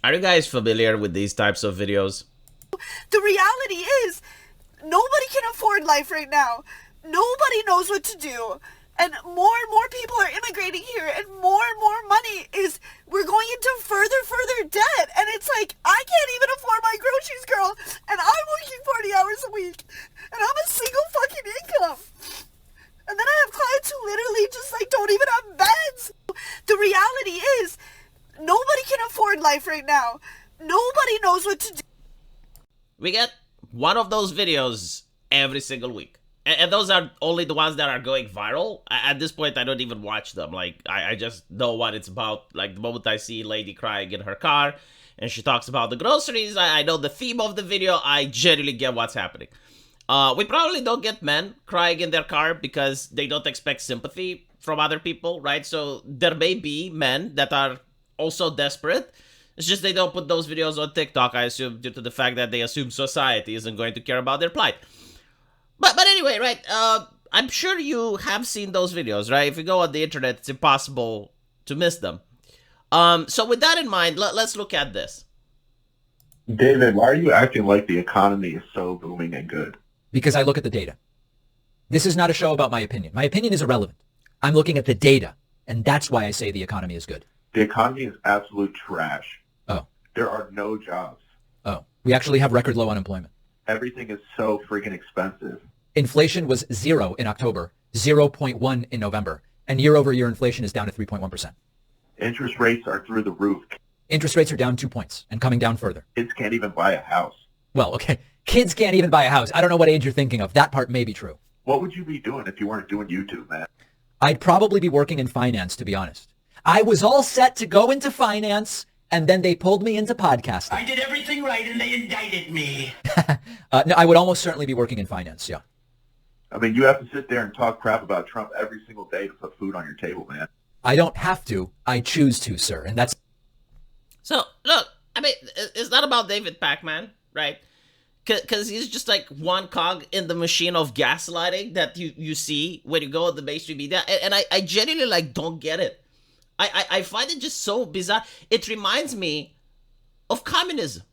Are you guys familiar with these types of videos? The reality is, nobody can afford life right now. Nobody knows what to do. And more people are immigrating here, and more money is, we're going into further debt. And it's like, I can't even afford my groceries, girl. And I'm working 40 hours a week. And I'm a single fucking income. And then I have clients who literally just like don't even have beds. The reality is, nobody can afford life right now. Nobody knows what to do. We get one of those videos every single week. And those are only the ones that are going viral. At this point, I don't even watch them. Like, I just know what it's about. Like, the moment I see a lady crying in her car and she talks about the groceries, I know the theme of the video. I genuinely get what's happening. We probably don't get men crying in their car because they don't expect sympathy from other people, right? So there may be men that are also desperate. It's just they don't put those videos on TikTok, I assume, due to the fact that they assume society isn't going to care about their plight. But anyway, right, I'm sure you have seen those videos, right? If you go on the internet, it's impossible to miss them. So with that in mind, let's look at this. David, why are you acting like the economy is so booming and good? Because I look at the data. This is not a show about my opinion. My opinion is irrelevant. I'm looking at the data, and that's why I say the economy is good. The economy is absolute trash. Oh. There are no jobs. Oh. We actually have record low unemployment. Everything is so freaking expensive. Inflation was 0 in October, 0.1 in November, and year-over-year inflation is down to 3.1%. Interest rates are through the roof. Interest rates are down 2 points and coming down further. Kids can't even buy a house. Well, okay. Kids can't even buy a house. I don't know what age you're thinking of. That part may be true. What would you be doing if you weren't doing YouTube, man? I'd probably be working in finance, to be honest. I was all set to go into finance, and then they pulled me into podcasting. I did everything right, and they indicted me. No, I would almost certainly be working in finance, yeah. I mean, you have to sit there and talk crap about Trump every single day to put food on your table, man. I don't have to. I choose to, sir, and that's... So, look, I mean, it's not about David Pakman, right? Because he's just like one cog in the machine of gaslighting that you see when you go on the mainstream media. And I genuinely, like, don't get it. I find it just so bizarre. It reminds me of communism.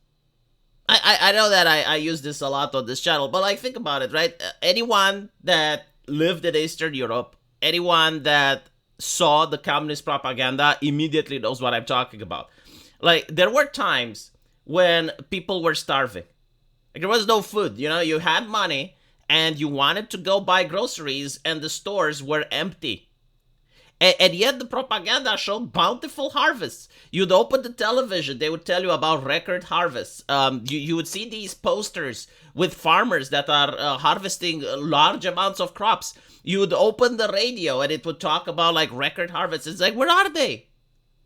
I know that I use this a lot on this channel, but, like, think about it, right? Anyone that lived in Eastern Europe, anyone that saw the communist propaganda immediately knows what I'm talking about. Like, there were times when people were starving. Like, there was no food, you know, you had money and you wanted to go buy groceries and the stores were empty. And yet the propaganda showed bountiful harvests. You'd open the television, they would tell you about record harvests. You would see these posters with farmers that are harvesting large amounts of crops. You would open the radio and it would talk about, like, record harvests. It's like, where are they?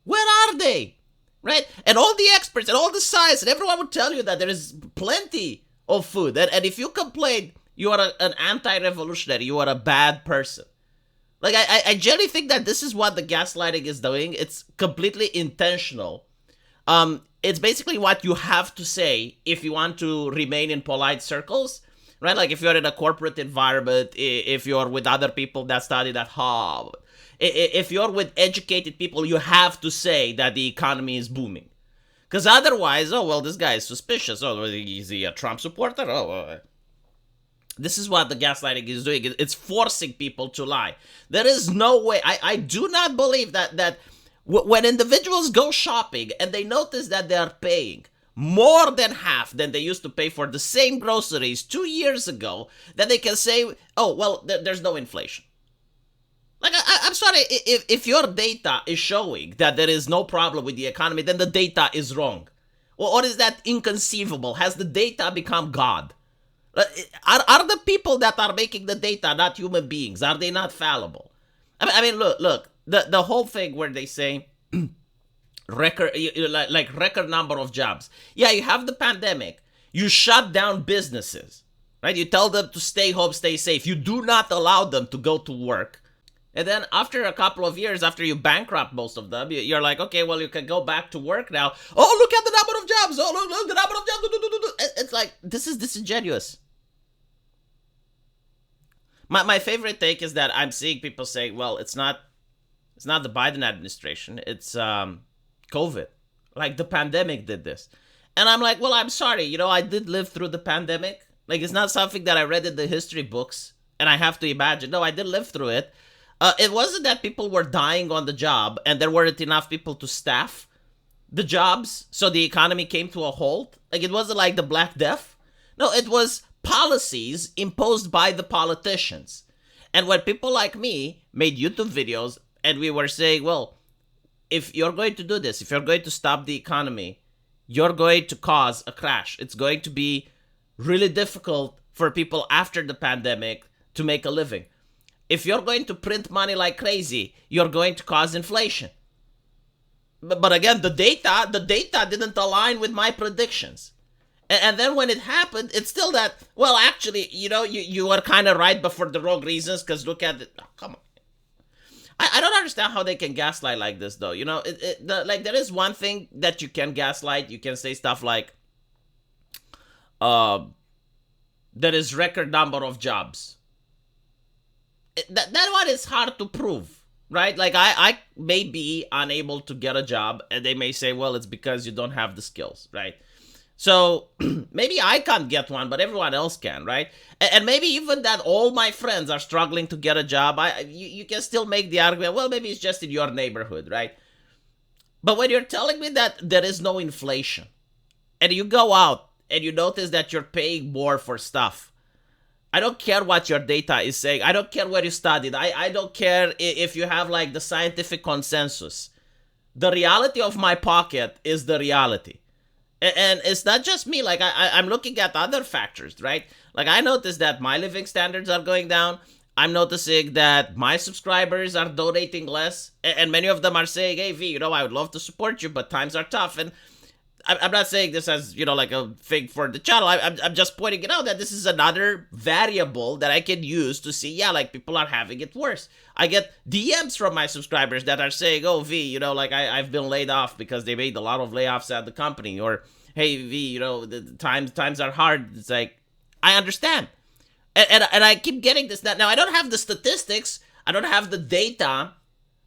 Where are they? Right? And all the experts and all the science and everyone would tell you that there is plenty of food. And if you complain, you are an anti-revolutionary. You are a bad person. Like, I generally think that this is what the gaslighting is doing. It's completely intentional. It's basically what you have to say if you want to remain in polite circles. Right? Like, if you're in a corporate environment, if you're with other people that studied at Harvard, if you're with educated people, you have to say that the economy is booming. Because otherwise, oh, well, this guy is suspicious. Oh, is he a Trump supporter? Oh, this is what the gaslighting is doing. It's forcing people to lie. There is no way. I do not believe that when individuals go shopping and they notice that they are paying more than half than they used to pay for the same groceries 2 years ago, that they can say, oh, well, there's no inflation. Like, I'm sorry, if your data is showing that there is no problem with the economy, then the data is wrong. Or is that inconceivable? Has the data become God? Are the people that are making the data not human beings? Are they not fallible? I mean, look, the whole thing where they say record number of jobs. Yeah, you have the pandemic. You shut down businesses, right? You tell them to stay home, stay safe. You do not allow them to go to work. And then after a couple of years, after you bankrupt most of them, you're like, okay, well, you can go back to work now. Oh, look at the number of jobs. Oh, look, the number of jobs. It's like, this is disingenuous. My favorite take is that I'm seeing people say, well, it's not the Biden administration. It's COVID. Like the pandemic did this. And I'm like, well, I'm sorry. You know, I did live through the pandemic. Like, it's not something that I read in the history books and I have to imagine. No, I did live through it. It wasn't that people were dying on the job and there weren't enough people to staff the jobs, so the economy came to a halt. Like, it wasn't like the Black Death. No, it was policies imposed by the politicians. And when people like me made YouTube videos and we were saying, well, if you're going to do this, if you're going to stop the economy, you're going to cause a crash. It's going to be really difficult for people after the pandemic to make a living. If you're going to print money like crazy, you're going to cause inflation. But again, the data didn't align with my predictions. And then when it happened, it's still that, well, actually, you know, you were kind of right, but for the wrong reasons, because look at it. Oh, come on. I don't understand how they can gaslight like this, though. You know, like, there is one thing that you can gaslight. You can say stuff like, there is record number of jobs. That one is hard to prove, right? Like, I may be unable to get a job, and they may say, well, it's because you don't have the skills, right? So maybe I can't get one, but everyone else can, right? And maybe even that all my friends are struggling to get a job. You can still make the argument, well, maybe it's just in your neighborhood, right? But when you're telling me that there is no inflation, and you go out and you notice that you're paying more for stuff, I don't care what your data is saying. I don't care where you studied. I don't care if you have like the scientific consensus. The reality of my pocket is the reality. And it's not just me. Like, I'm looking at other factors, right? Like, I noticed that my living standards are going down. I'm noticing that my subscribers are donating less. And many of them are saying, hey, V, you know, I would love to support you, but times are tough. And I'm not saying this as, you know, like a thing for the channel. I'm just pointing it out that this is another variable that I can use to see, yeah, like, people are having it worse. I get DMs from my subscribers that are saying, oh, V, you know, like, I've been laid off because they made a lot of layoffs at the company. Or, hey, V, you know, the times are hard. It's like, I understand. And I keep getting this. Now, I don't have the statistics. I don't have the data.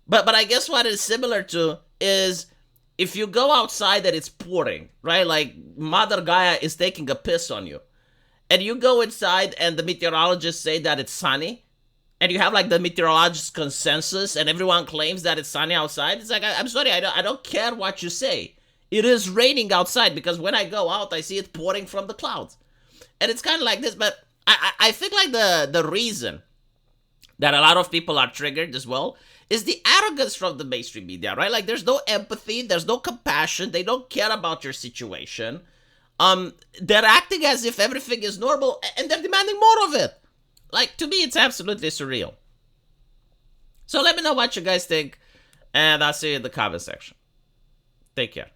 But I guess what it's similar to is, if you go outside and it's pouring, right? Like, Mother Gaia is taking a piss on you. And you go inside and the meteorologists say that it's sunny. And you have like the meteorologist consensus and everyone claims that it's sunny outside. It's like, I'm sorry, I don't care what you say. It is raining outside because when I go out, I see it pouring from the clouds. And it's kind of like this, but I think like the reason that a lot of people are triggered as well is the arrogance from the mainstream media, right? Like, there's no empathy, there's no compassion, they don't care about your situation. They're acting as if everything is normal, and they're demanding more of it. Like, to me, it's absolutely surreal. So let me know what you guys think, and I'll see you in the comment section. Take care.